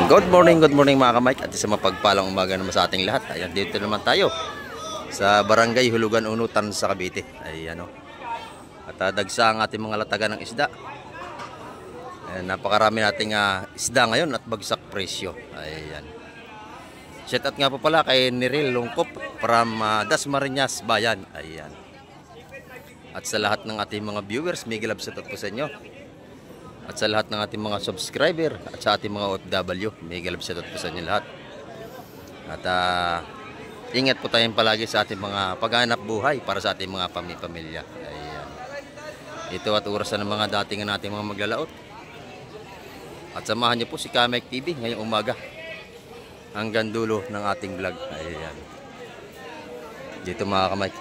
Good morning mga kamay at isang mapagpalang umaga naman sa ating lahat. Ayan, dito naman tayo sa Barangay Hulugan, Unutan sa Cavite. Ayan o. At dagsa ang ating mga latagan ng isda. Ayan, napakarami nating isda ngayon at bagsak presyo. Ayan. Shout out nga po pala kay Niril Lungkop from Dasmariñas Bayan. Ayan. At sa lahat ng ating mga viewers, may gilab shout out po sa inyo. At sa lahat ng ating mga subscriber at sa ating mga OFW, may galap shoutout po sa inyo lahat. At ingat po tayong palagi sa ating mga paghanap buhay para sa ating mga pamilya. Ayan. Ito at orasan ng mga datingan nating mga maglalaot. At samahan niyo po si Kamek TV ngayong umaga hanggang dulo ng ating vlog. Ayan. Dito mga kamay.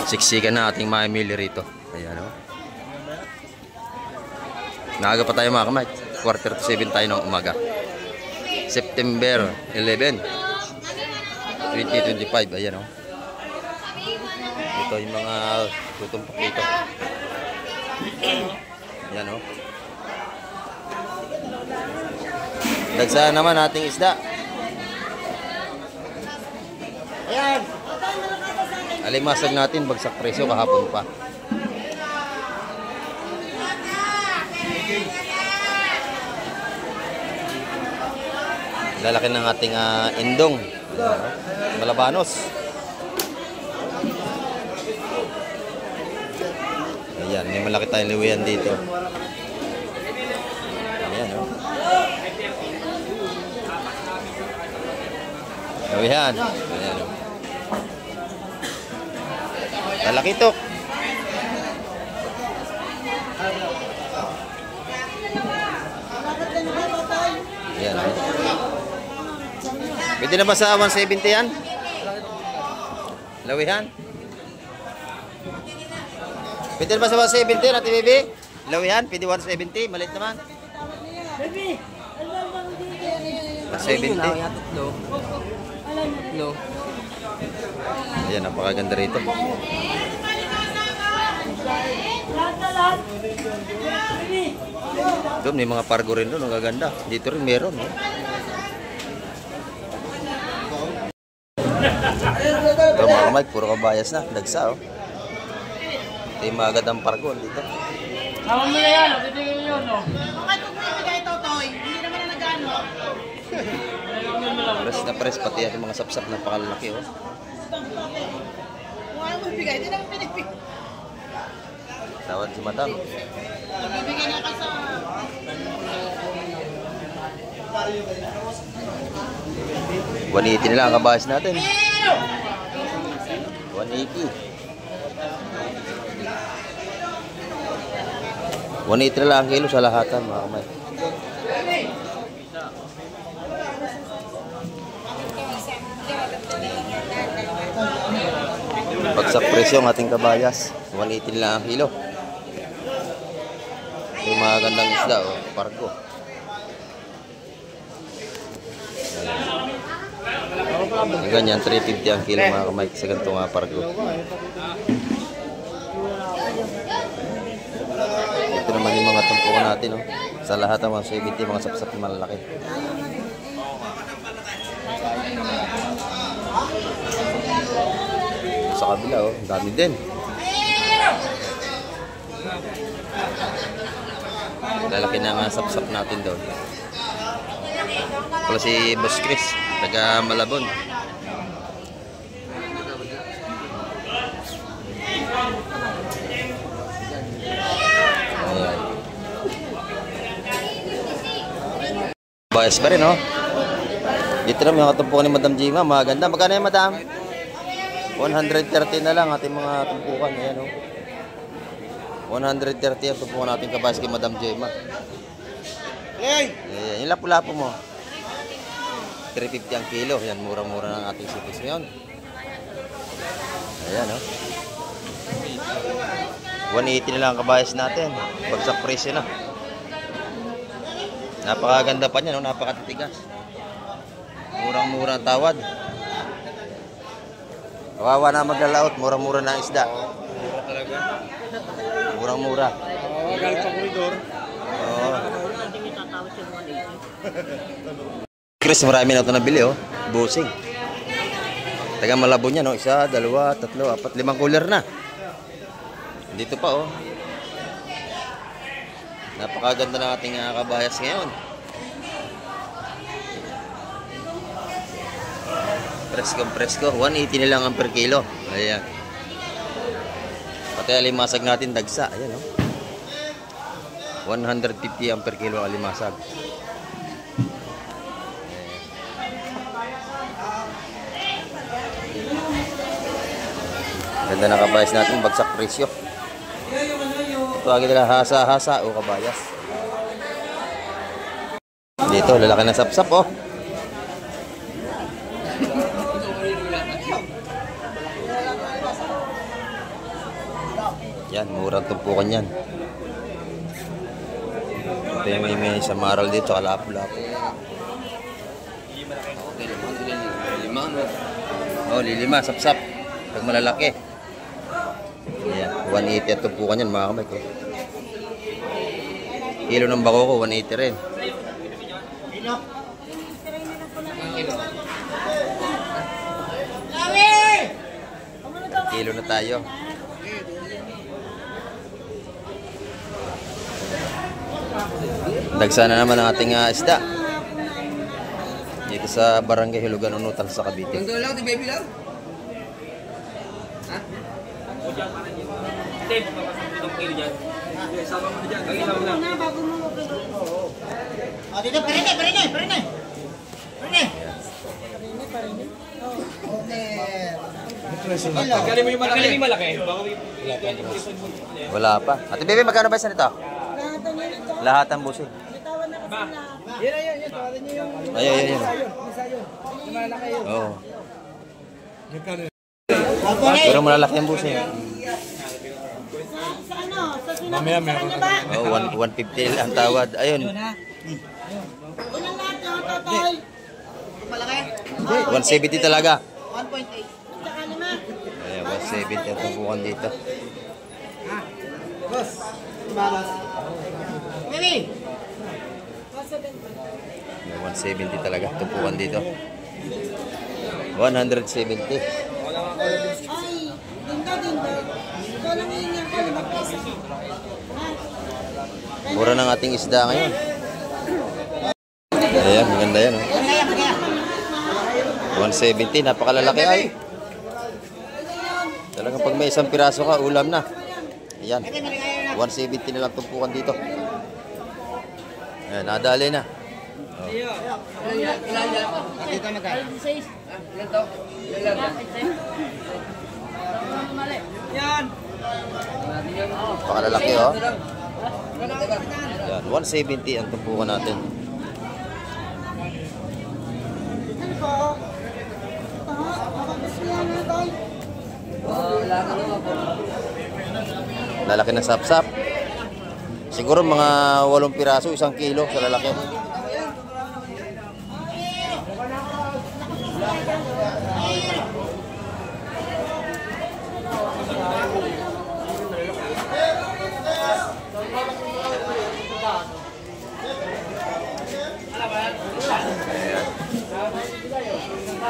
Siksikan na ating mamili rito. Ayan o. Naaga pa tayo mga kamay. 6:45 tayo ng umaga. September 11 2025. Ayan o. Ito yung mga tutumpok dito. Ayan o. Dagsa naman ating isda. Ayan. Alimasag natin, bagsak presyo kahapon pa. Lalaki ng ating indong. Malabanos. Ayan, may malaki tayong liwian dito. Ayan o. Liwian. Ayan o. Talakitok. Yan. Pwede na ba sa 170 yan? Lawihan? Pwede na ba sa 170 natin, baby? Lawihan? Pwede 170? Malit naman. 170? Ayan, napakaganda rito. Doon may mga pargo rin doon, ang gaganda. Dito rin meron. Ito mga kamay, puro kabayas na. Dagsa oh. Ito yung mga agad ang pargo dito. Tawag mo na yan, bibigyan nyo yun. Bakit kung bibigay ito, Toy? Hindi naman na nag-ano. Press na press, pati yung mga sapsap na pakalaki oh. Kung ayaw mo bibigay, hindi naman pinipig. Tawad si madam. Nagbibigay na ka sa... 180 nila ang kabayas natin. 180. 180 na lang ang kilo sa lahatan mga kamay. Bagsak presyo ang ating kabayas. 180 lang ang kilo. Yung mga gandang isda o pargo. Yung ganyan 350 ang kilo mga kamay sa ganito nga pargo. Ito naman yung mga tumpukan natin oh. Sa lahat ng mga 70 mga sapsap na malalaki. Sa kabila oh, dami din. Lalaki na nga sapsap natin doon. Wala si Boss Chris, taga Malabon. Ayan. Bayas pa rin oh. Dito naman yung katumpukan ni Madam Jima, maganda. Magkano yan Madam? 130 na lang ating mga tumpukan. Ayan oh. 130 ang tumpukan natin kabayas kay Madam Jima. Ayan, yung lapu-lapu mo. 350 ang kilo. Yan, murang-mura ng ating sitis ngayon. Ayan oh. 180 na lang ang kabayas natin. Bagsak presyo na. Napakaganda pa niya, no? Napakatitigas. Murang-mura ang tawad. Kawawa na maglalaot, murang-mura na ang isda. Mura talaga. Murang-mura. Galing pa koridor. Chris, marami na ito nabili, oh. Busing. Taga Malabo niya, no? 1, 2, 3, 4, 5 cooler na. Dito pa, oh. Napakaganda ng ating kabayas ngayon. Presko. 180 na lang ang per kilo. Ayan. Pati alimasag natin dagsa. Ayan, oh. 150 ang per kilo ang alimasag. Ganda na kabayas natin, bagsak presyo. Ito agad nila hasa-hasa o kabayas. Dito, lalaki na sapsap, oh. Yan, murang tumpukan yan. Ito yung may samaral dito, kalapo-lapo. Oh, lilima, sapsap. Pag malalaki. Ayan, 180 at tumpukan yan mga kamay ko. Kilo ng bako ko, 180 rin. Kilo na tayo. Dagsa na naman ang ating isda. Dito sa Barangay Hulugan, Unutan sa Cavite. Yung lang, baby lang. Ha? Dave, papasok kayo dyan. Sama mo na dyan. Ang ilaw lang. O, dito, parine. Pagkali mo yung malaki. Wala pa. Ate Bebe, magkano ba isa nito? Lahat ang busi. Ba? Yan. Tawarin niyo yung... Ayun. Malaki yun. Oo. Pero malalaki ang busi. Sa ano? Sa sinabi na ba? Oo, 150 ang tawad. Ayun. Ilan lahat yung totoy? Malaki? 170 talaga. 1.8. Tsaka 5. Ayun, 170 ang tumpukan dito. Boss. Baby! 170 talaga tumpukan dito. 170. Ay, dinda. Ikaw lang hihingi ako, 5 pesos. Mura ng ating isda ngayon. Ayan, maganda yan. Oh. 170, napakalalaki ay. Talagang pag may isang piraso ka, ulam na. Ayan, 170 na lang tumpukan dito. Ayan, nadali na. Oh. Dito magkano? Napakalalaki, oh. Ayan, 170 ang tumpukan natin. Ano po? Makabas yan na tayo. Lalaki ng sapsap. Siguro mga 8 piraso, 1 kilo sa lalaki.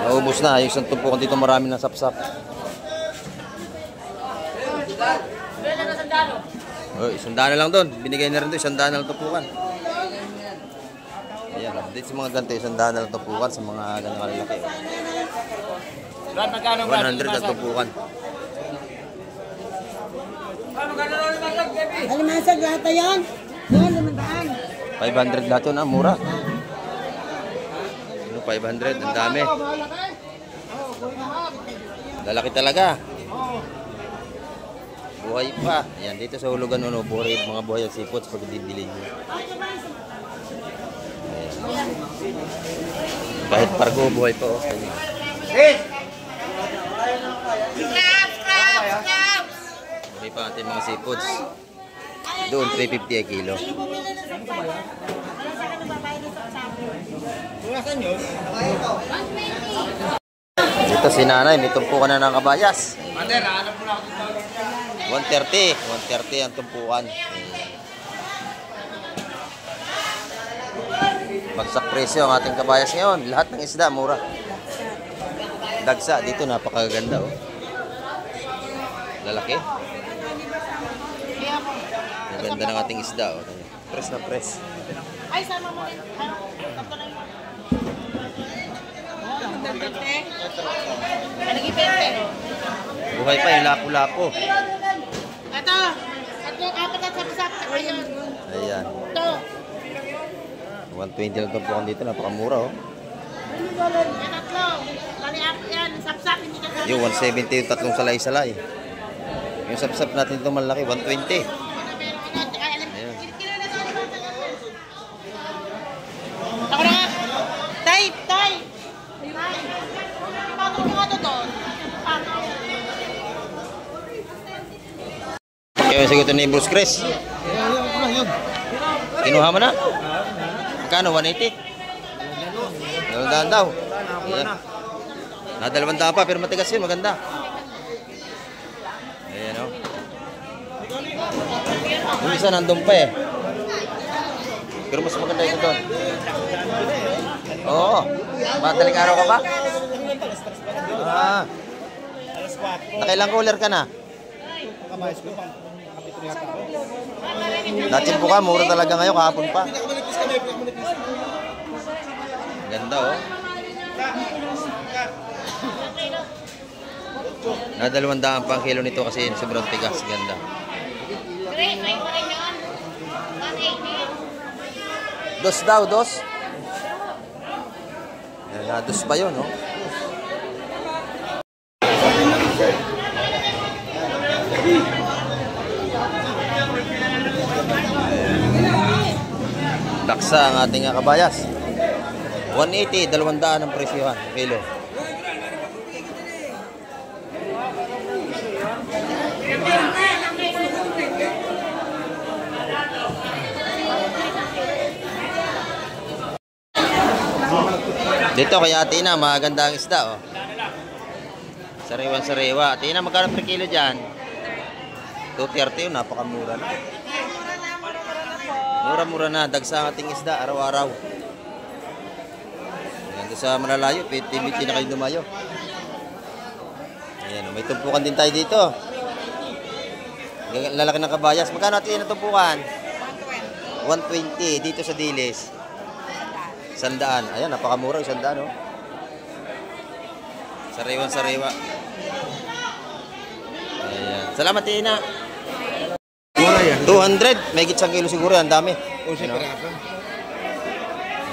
Naubos na, yung isang tumpukan dito marami ng sapsap. Oh, 100 na lang doon. Binigay na rin doon, 100 na lang tumpukan. Ayan, update sa mga ganito, 100 na lang tumpukan sa mga ganang kalalaki. 100 ang tumpukan. Alimasag lahat na yan. Yan, 500. 500 lahat yun, mura. 500, ang dami. Lalaki talaga. Buhay pa. Ayan, dito sa Hulugan, buhay, mga buhay at sipots pag dibili nyo. Ayan. Kahit pargo, buhay pa. Oh. Buhay pa natin mga sipots. Doon, 350 a kilo. Dito si nanay, may tumpukan na ng kabayas. 130 ang tumpukan. Bagsak presyo ang ating kabayas ngayon. Lahat ng isda, mura. Dagsa, dito napakaganda oh. Lalaki. Ang ganda ng ating isda oh. Press na press. Ay, sama mo rin. Tapos na yun. Nagipente. Buhay pa yung lapo-lapo. Ito. Apat at sapsap. Ayun. Ayan. Ito. 120 lang tumpukan dito, napakamura oh. Yung tatlo. Bali apat yan. Sapsap. Hindi ka Yung 170 yung tatlong salay-salay. Yung sapsap natin itong malaki, 120. Ako na nga. Tay! Tay! Tay! Paano mo nga ito doon? Paano? Kaya yung sagutin ni Bruce Chris. Kinuha mo na? Magkano? 180? 200 daw. Ayan. Na 200 pa, pero matigas yun, maganda. Ayan o. Yung isa nandun pa eh. Pero mas maganda ito doon. Oo. Madaling araw ka ba? Ah. Nakailang cooler ka na? Natsimpo ka, mura talaga ngayon, kahapon pa. Ganda oh. Na 200 pa ang kilo nito kasi sobrang tigas. Ganda. Grace, may pa rin yun. 180. Dos daw, dos. Yan, dos pa yun, no? Daksa ang ating kabayas. 180, 200 ang presyohan, kilo. Dito kay Ate Ina, maganda ang isda oh. Sariwan-sariwa. Ate Ina, magkano per kilo dyan? 230 yun, napakamura na. Mura-mura na, dagsa ang ating isda, araw-araw. Ayan, sa malalayo, piti-biti na kayo dumayo. Ayan, may tumpukan din tayo dito. Lalaki ng kabayas. Magkano Ate Ina tumpukan? 120 dito sa Dilis. 100. Ayan, napakamura, 100 oh. Sariwan-sariwa. Ayan. Salamat, Ina. 200. May gitsang kilo siguro, ang dami.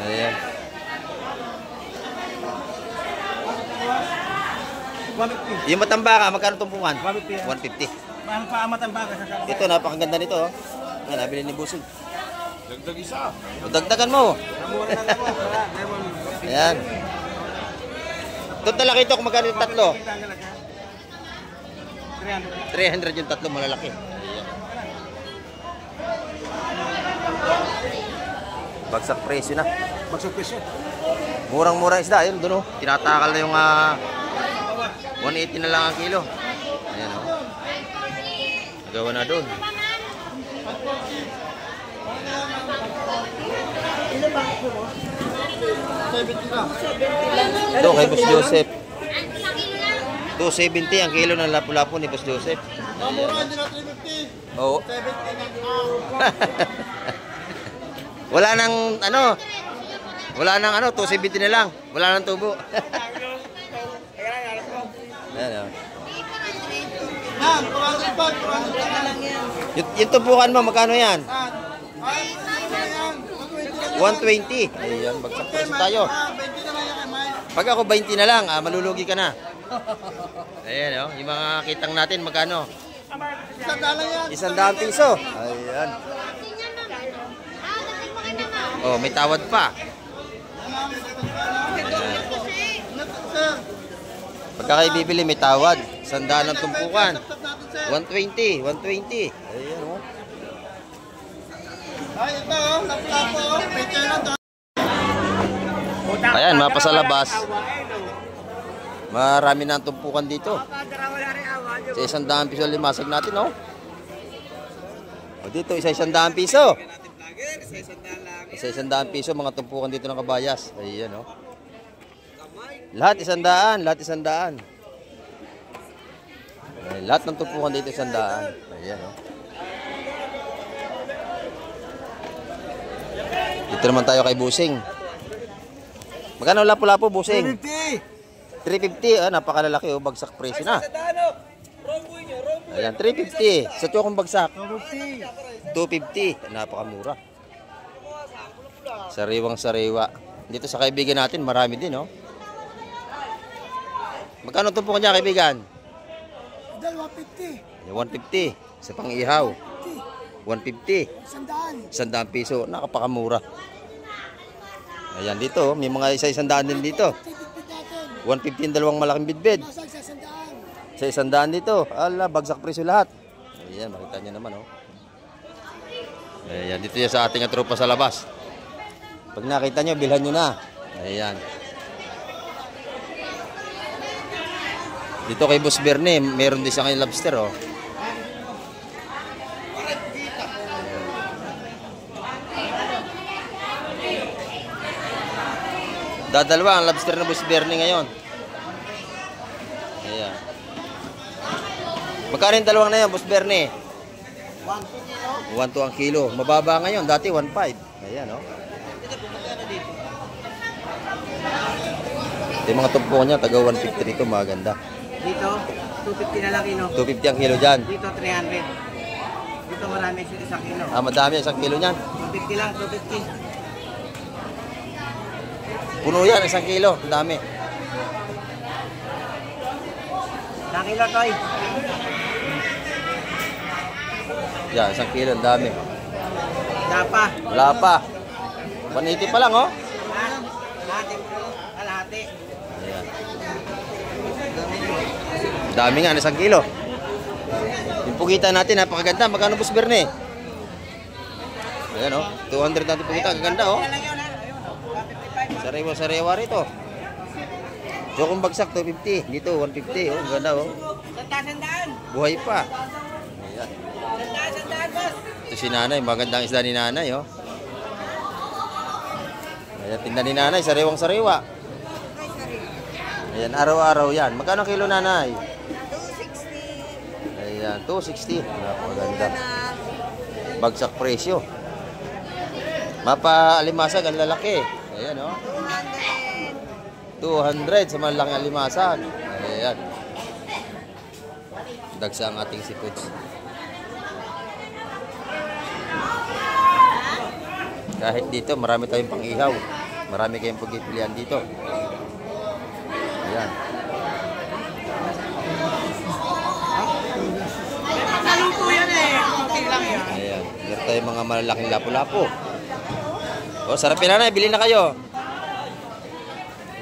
Ayan. Yung matambaka, magkano tumpungan? 150. Mahal pa ang matambaka sa kakabay. Ito, napakaganda nito oh. Ayan, nabili ni Busog. Dagdag isa. O, dagdagan mo. Ayan. Doon talaki ito kung magkano yung tatlo. 300 yung tatlo, malalaki. Ayan. Bagsak presyo na. Bagsak presyo. Murang-murang isda. Ayun, doon oh. Tinatakal na yung 180 na lang ang kilo. Ayan oh. Nagawa na doon. Ito kay Boss Joseph. 270 ang kilo ng lapu-lapu ni Boss Joseph. Oo. Wala nang ano. Wala nang ano, 270 na lang. Wala nang tubo. Ayan, yung tumpukan mo, magkano yan? 120. Ayan, bagsak presyo tayo. Pag ako 20 na lang, malulugi ka na. Ayan, oh, yung mga kitang natin, magkano? 100 piso. Ayan. Oh, may tawad pa. Ayan. Pagka kayo bibili, may tawad. 100 ang tumpukan. 120. 120. Ayan, oh. Ay, ito, lapu-lapu. May kailan to. Ayan, mapasalabas. Marami na ang tumpukan dito. Sa 100 piso limasag natin, oh. O dito, 100 piso. Isa 100 piso, mga tumpukan dito ng kabayas. Ayan, oh. Lahat 100, lahat 100. Lahat ng tumpukan dito 100. Ayan, oh. Dito naman tayo kay Busing. Magkano lapu-lapu, Busing? 350. Ah, napakalalaki, oh. Bagsak presyo na. Ayan, 350. Sa chokong bagsak. 250. Napakamura. Sariwang sariwa. Dito sa kaibigan natin, marami din, oh. Magkano tumpukan niya, kaibigan? 150. Sa pang-ihaw. 150. 100 piso. Nakapakamura. Ayan, dito, may mga isa-100 din dito. 150 yung dalawang malaking bidbid. Sa 100 dito. Ala, bagsak presyo lahat. Ayan, makita nyo naman, oh. Ayan, dito yan sa ating tropa sa labas. Pag nakita nyo, bilhan nyo na. Ayan. Dito kay Boss Bernie, meron din siya kayong lobster, oh. Dadalwa ang lobster na Boss Bernie ngayon. Ayan. Magkano yung dalawang na yan, Boss Bernie? 1.2 ang kilo. Mababa ngayon, dati 1.5. Ayan, oh. Ito yung mga tumpukan niya, taga 150 rito, maganda. Dito, 250 na lang kilo. 250 ang kilo dyan. Dito, 300. Dito marami isang kilo. Ah, madami isang kilo niyan. 250 lang, 250. Puno yan, isang kilo. Ang dami. Isang kilo, Toy. Yan, isang kilo. Ang dami. Wala pa. Wala pa. 180 pa lang, oh. Kalahati. Kalahati. Ayan. Dami nga, isang kilo. Yung pugita natin, napakaganda. Magkano, Boss Bernie? Ayan, oh. 200 natin pugita. Ang ganda, oh. Sariwa-sariwa rito. Jokong bagsak, 250. Dito, 150. Oh, ang ganda, oh. Sandaan. Buhay pa. Ayan. Sandaan, boss. Ito si nanay. Magandang isda ni nanay, oh. Ayan, tinda ni nanay. Sariwang-sariwa. Ayan, araw-araw yan. Magkano kilo, nanay? 260. Ayan, 260. Napakaganda. Bagsak presyo. Mapa-alimasag ang lalaki. Ayan, oh. 200 sa malaking alimasag. Ayan. Dagsa ang ating seafoods. Kahit dito, marami tayong pang-ihaw. Marami kayong pagpipilian dito. Ayan. Naluto yan eh. Okay lang yan. Ayan. Meron tayong mga malalaking lapu-lapu. O, sarapin na, bili na kayo.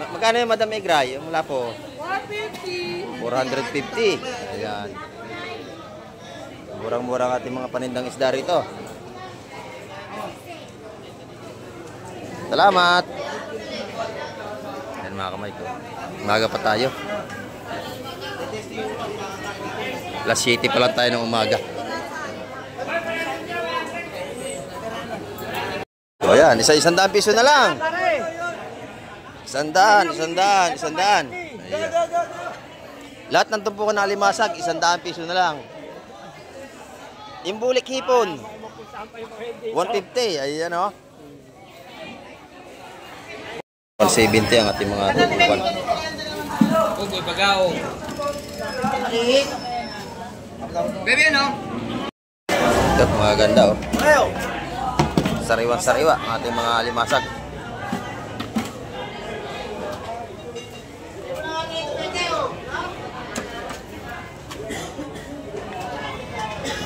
Magkano yung Madam Egray? Yung lapo? 150. 450. Ayan. Murang-murang ating mga panindang isda rito. Salamat. Ayan mga kamay ko. Umaga pa tayo. Last 7 pa lang tayo ng umaga. O yan, isa-100 piso na lang. 100. Ayan. Lahat ng tumpukan na alimasag, 100 piso na lang. Yung bulik hipon, 150. Ayan, o. 170 ang ating mga tumpukan. Ugoy, bagaw. Bebe, no? Ito, mga ganda, o. Sariwa-sariwa ang ating mga alimasag.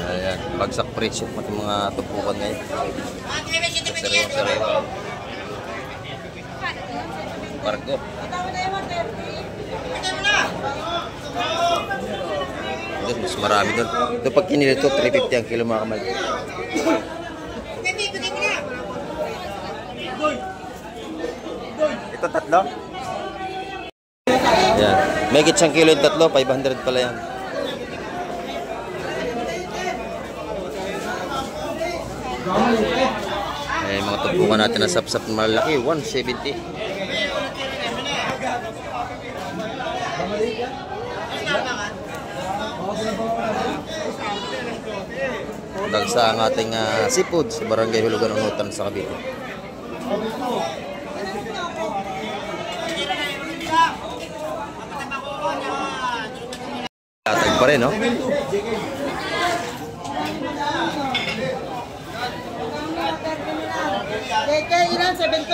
Ayan, bagsak presyo pati mga tumpukan ngayon. Sariwa-sariwa. Bargo. Doon, mas marami doon. Ito pag kinilito, 350 ang kilo mga kamay. Ito tatlo? Ayan. May gitsang kilo yung tatlo, 500 pala yan. May mga tumpukan natin na sapsap na malaki, 170. Dagsa ang ating seafood sa Barangay Hulugan, Unutan sa Cavite. Latag pa rin, no? Kaya ilan? 72?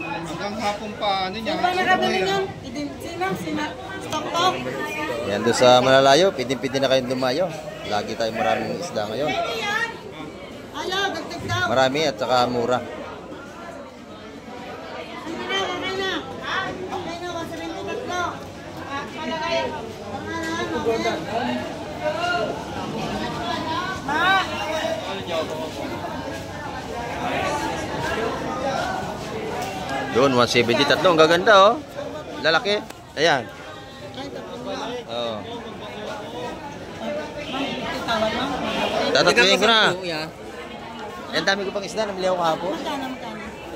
Hanggang hapon pa, ano niya? Yung pa nakabili niyan? Sina? Stock? Yan doon sa malalayo, pwede na kayong dumayo. Lagi tayong maraming isda ngayon. Ayaw, dagdag daw. Marami at saka mura. Okay na. Okay na, 173. Malagay. Ma! Doon, 173. Ang gaganda, oh. Lalaki. Ayan. Oo. Tatatuyin ko na. Ang dami ko pang isda. Namili ako kahapon. Magkano?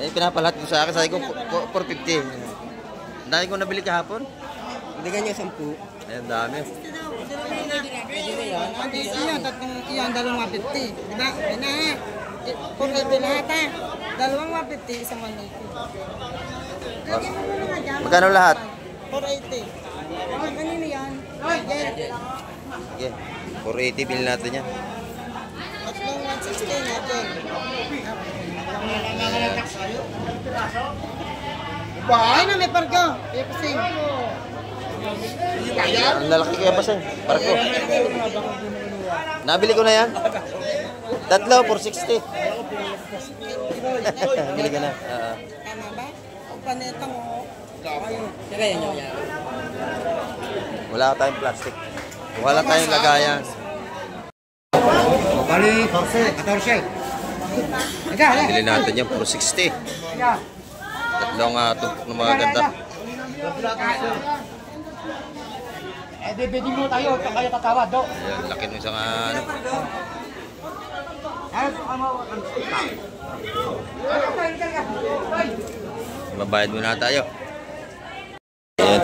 Eh, pinapalat ko sa akin. Sabi ko, 450. Ang dami ko nabili kahapon. Hindi ganyan 10. Ayan, dami. Iyan, tatlong iyan, 250. Diba? Yun na ha. 480 lahat ha. 250, isang 180. Lagyan mo na nga dyan. Magkano lahat? 480. Kanino yan? Sige. Sige. 480 bilhin natin yan. Tatlong 160 natin. Ay na, may pargo. Ipasing. Ang lalaki kaya ba siya? Parko. Nabili ko na yan. Tatlo, 460. Bili ka na. Tama ba? Ang panetang mo. Wala tayong plastic. Wala tayong lagayan. Bali, 14. Bili natin yan, 460. Tatlong tumpok na mga ganda. Eh, bibili mo tayo, kaya tatawad, do. Ayan, laki ng isang ano. Mabayad muna tayo. Ayan.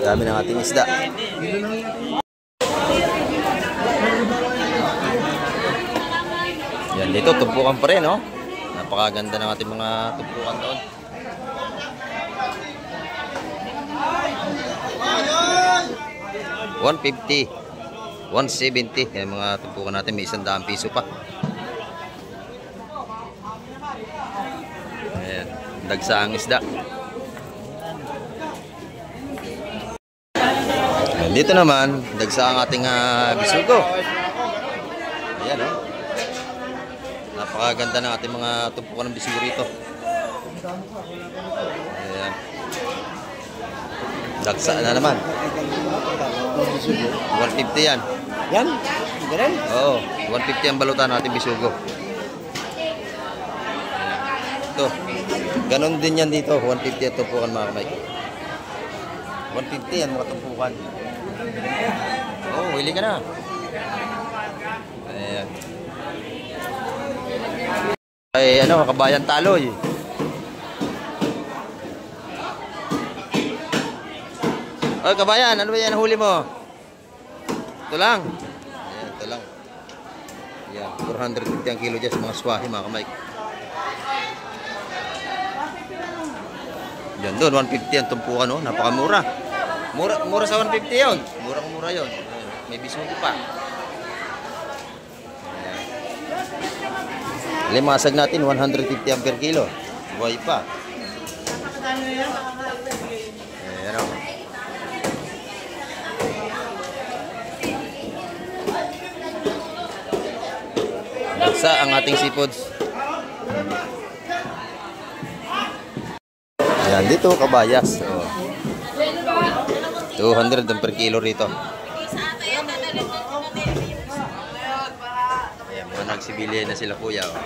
Dami ng ating isda. Yan, dito tumpukan pa rin, no? Napakaganda ng ating mga tumpukan doon. $150, $170. Yan mga tumpukan natin, may 100 piso pa. Ayan, dagsaang isda. Ayan, dito naman, dagsaang ating bisugo. Ayan, oh. Napakaganda ng ating mga tumpukan ng bisugo rito. Ayan. Dagsa na naman. 150 yan. Yan? Ganun? Oo, 150 ang balutan natin bisugo. Ito. Ganon din yan dito. 150 ang tumpukan mga kamay. 150 yan mga tumpukan. Oo, hili ka na. Ayan. Ay, ano, kabayan taloy. Oy, kabayan, ano ba yan huli mo? Ito lang. Ayan, ito lang. Ayan, 450 ang kilo dyan sa mga swahe, mga kamay. Yan doon, 150 ang tumpukan, no? Napakamura. Mura sa 150 yun. Mura yun. Ayan, may bisugo pa. Ayan. Limasag natin, 150 ang per kilo. Buhay pa. Ayan, o. Dagsa ang ating seafoods. Ayan, dito kabayas. Oh. 200 ang per kilo rito. Ayan, mga nagsibilya na sila kuya. Oh.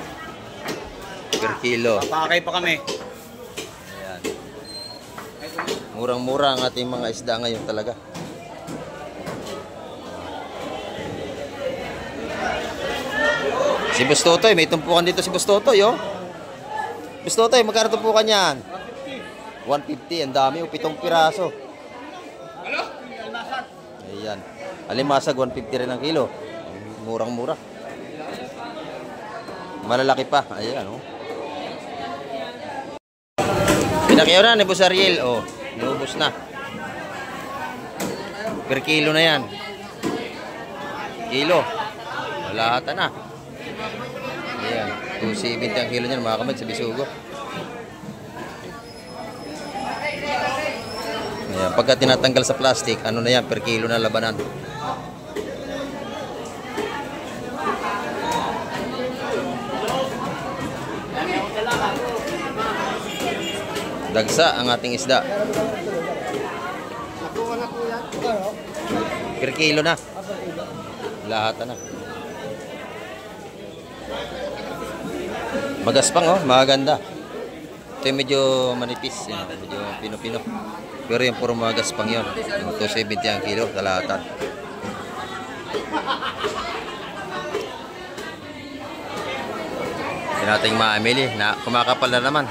per kilo. Pakay pa kami. Ayan. Murang-mura ang ating mga isda ngayon talaga. Si Boss Totoy, may tumpukan dito si Boss Totoy, oh. Boss Totoy, magkano tumpukan yan? 150, ang dami, oh, 7 piraso. Ayan. Alimasag, 150 rin ang kilo. Murang-mura. Malalaki pa. Ayan, oh. Pinakiyaw na ni Boss Ariel, oh. Naubos na. Per kilo na yan. Kilo. Malahatan na. Ayan. 270 ang kilo niyan, mga kamay, sa Bisugo. Ayan. Pagka tinatanggal sa plastic, ano na yan, per kilo na labanan. Dagsa ang ating isda. Per kilo na. Lahat na. Magaspang, oh, maganda. Ito yung medyo manipis, yun, medyo pino-pino. Pero yung puro magaspang yun. 270 ang kilo sa lahatan. Hindi natin maamili na kumakapal na naman.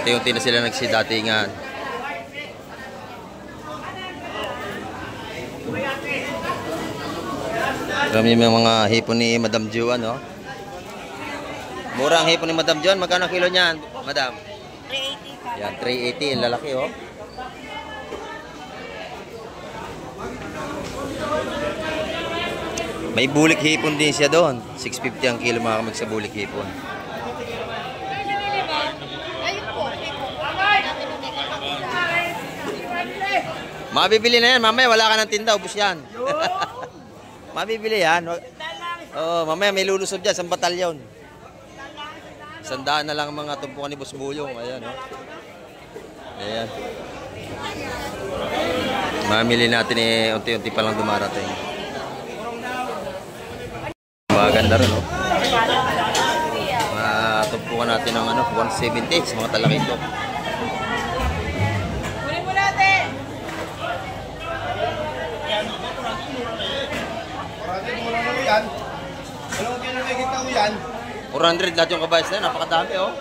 Unti-unti na sila nagsidatingan. Marami yung mga hipon ni Madam Juan, no? Mura ang hipon ni Madam Juan. Magkano kilo niyan, Madam? 380. Yan, 380. Ang lalaki, oh. May bulik hipon din siya doon. 650 ang kilo, mga kamag sa bulik hipon. Mabibili na yan. Mamaya wala ka ng tinda. Ubus yan. Mabibili yan. Oo, mamaya may lulusog dyan. 1 batalyon. 100 na lang ang mga tumpukan ni Boss Buyong. Ayan, oh. Ayan. Mamili natin eh. Unti-unti pa lang dumarating. Maganda rin, oh. Matumpukan natin ng ano, 170 sa mga talakito. Kunin mo natin. 400 lahat yung kabayas na yan. Napakadami, oh.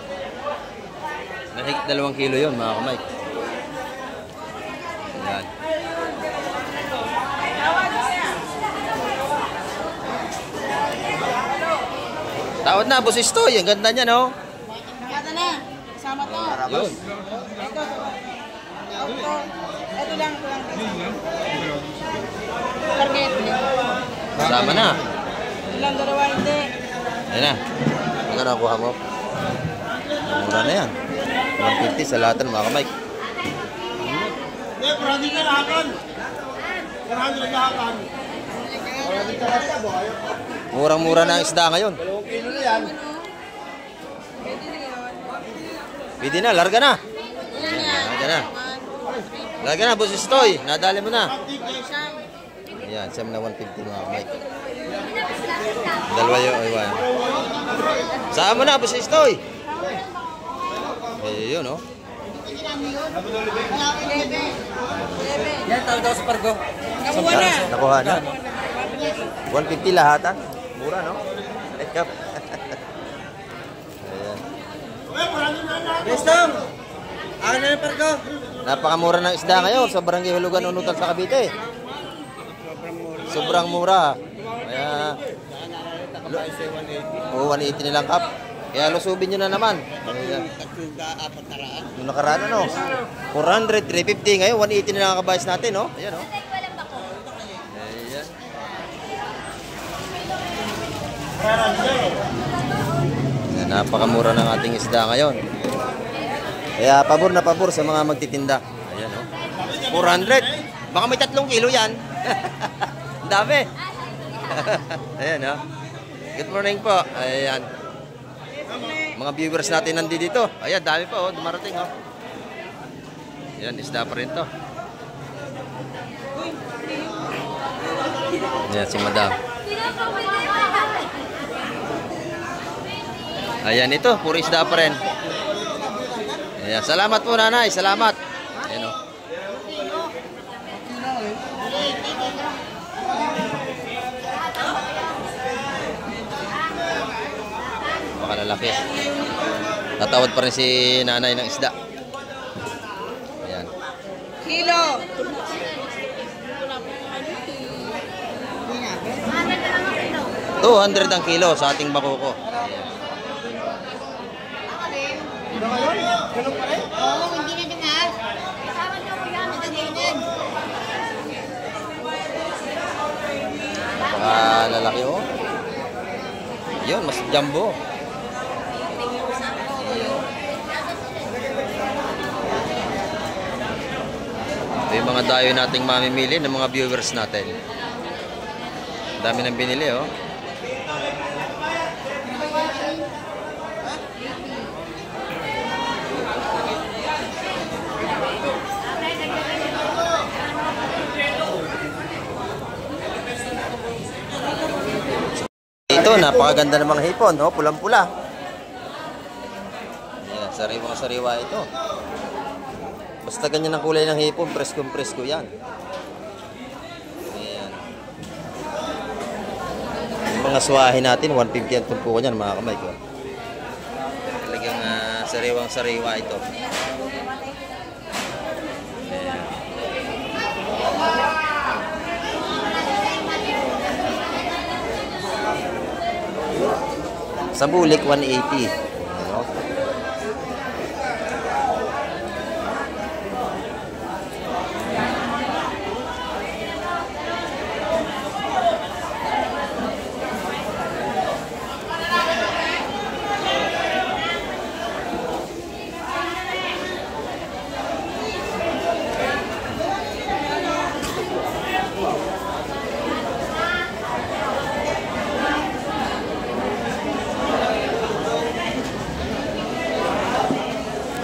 Nahigit 2 kilo yun, mga kamay. Ayan. Tawad na, Boss Istoy. Ang ganda niya, no? Nakata na. Kasama to. Yun. Ito lang. Target. Kasama na. Ilang dalawa hindi. Ayan na. Ano nakuha mo? Mura na yan. 150 sa lahat ng mga kamay. Murang-mura na ang isda ngayon. 2 kilo na yan. Pwede na, larga na. Larga na. Larga na, Boss Istoy. Nadali mo na. Ayan, siyam na 150 mga kamay. Dalawa yun, aywan. Saan mo na, Boss Istoy? Ayun, oh. Yan, tawag daw sa Pargo. Nakuha na. Nakuha na. 150 lahatan. Mura, no? Let's go. Ayan. Bestong! Ako na ng Pargo. Napakamura ng isda ngayon sa Barangay Hulugan, Unutan sa Cavite. Sobrang mura. Kaya, 180 nilang kap. Kaya lusubin nyo na naman. Ayan. Yung nakaraan, ano? 400, 350. Ngayon, 180 na lang kabayas natin, no? Ayan, no? Ayan. Ayan, napakamura ng ating isda ngayon. Kaya pabor na pabor sa mga magtitinda. Ayan, no? 400. Baka may 3 kilo yan. Ang dami. Ayan, no? Good morning po. Ayan. Mga viewers natin nandito. Ayan, dami pa, oh. Dumarating, oh. Ayan, isda pa rin to. Ayan, si Madam. Ayan ito, puro isda pa rin. Ayan, salamat po nanay, salamat. Ayan o. Baka lalaki. Tatawad pa rin si nanay ng isda. Ayan. Kilo. 200 ang kilo sa ating bakuko. Oo, hindi na din ha. Kasama niyo ko yan, nagagainan. Baka lalaki oh. Yun, mas jumbo. Ito yung mga dayo nating mamimili ng mga viewers natin. Ang dami nang binili oh. Ito, napakaganda ng mga hipon, no? Pulang-pula. Ayan, sariwang-sariwa ito. Basta ganyan ang kulay ng hipon, presko-presko yan. Ayan. Yung mga swahe natin, 150 ang tumpukan yan, mga kamay ko. Talagang sariwang-sariwa ito. Ayan. Sa bulik 180. Ano?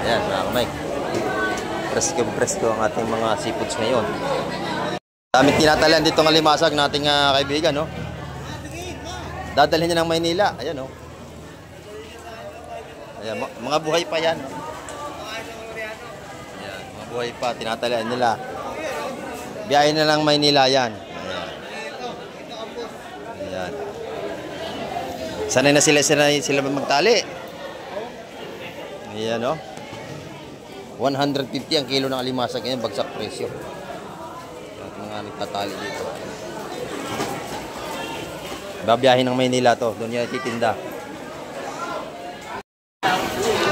Ayan, mga kamay. Presko-presko ang ating mga seafoods ngayon. Daming tinatalian dito ng limasag nating kaibigan, no? Dadalhin niya ng Maynila. Ayan, no? Ayan, mga buhay pa yan. Ayan, mga buhay pa, tinatalian nila. Biyahe na lang Maynila yan. Ayan. Ayan. Sanay na sila magtali. Ayan, no? 150 ang kilo ng alimasag ngayon, bagsak presyo. At mga nagtatali dito. Babiyahin ng Maynila to, doon yan titinda.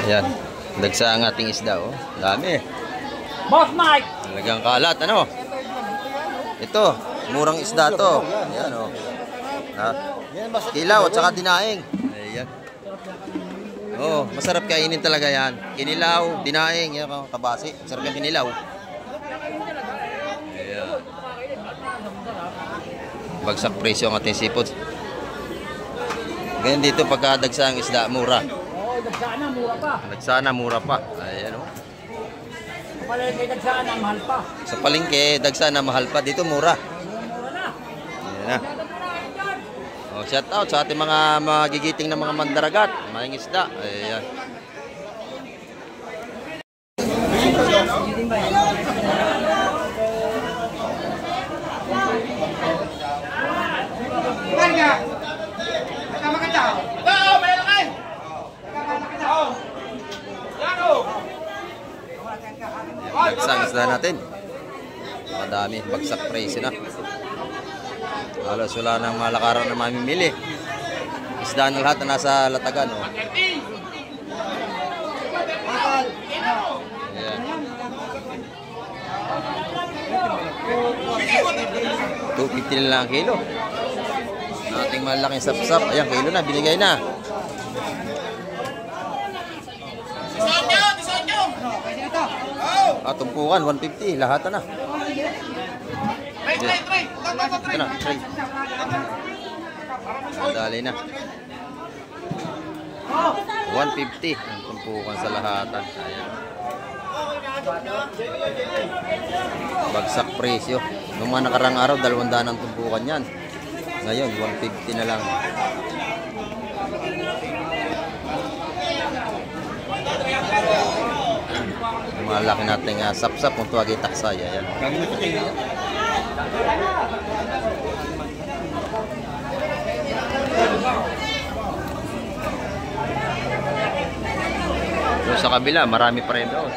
Ayan, dagsa ang ating isda, oh. Dami. Boss Mike! Talagang kalat, ano? Ito, murang isda to. Ayan, oh. Kilaw at saka dinaing. Ayan. Oh, masarap kainin talaga yan. Kinilaw, dinaing, yan kabasi. Masarap yung kinilaw. Ayan. Bagsak presyo ang ating seafood. Ganyan dito pagkadagsa ang isda, mura. Oo, dagsana, mura pa. Dagsana, mura pa. Ayan oh. Palengke, dagsana, mahal pa. Sa palengke, dagsana, mahal pa. Dito, mura. Mura na. Ayan na. Oh, shout out sa ating mga magigiting na mga mandaragat, mga isda. Ayan. Bagsang isda natin. Madami, bagsak price na. Halos wala nang malakaran na mamimili. Isda na lahat na nasa latagan. Oh. Ayan. 250 na lang ang kilo. Ating malaking sapsap. Ayan, kilo na, binigay na. Tumpukan, 150. Lahat na. Ito na, tray. Dali na. 150 ang tumpukan sa lahatan. Ayan. Bagsak presyo. Noong mga nakarang araw, 200 ang tumpukan yan. Ngayon, 150 na lang. Yung mga laki nating sapsap kung tuwagay taksay. Ayan. Doon sa kabila, marami pa rin doon.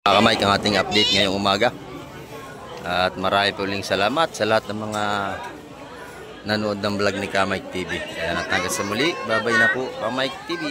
Kamay ang ating update ngayong umaga. At marami po uling salamat sa lahat ng mga nanood ng vlog ni Kamay TV. Kaya hanggang sa muli, babay na po Kamay TV.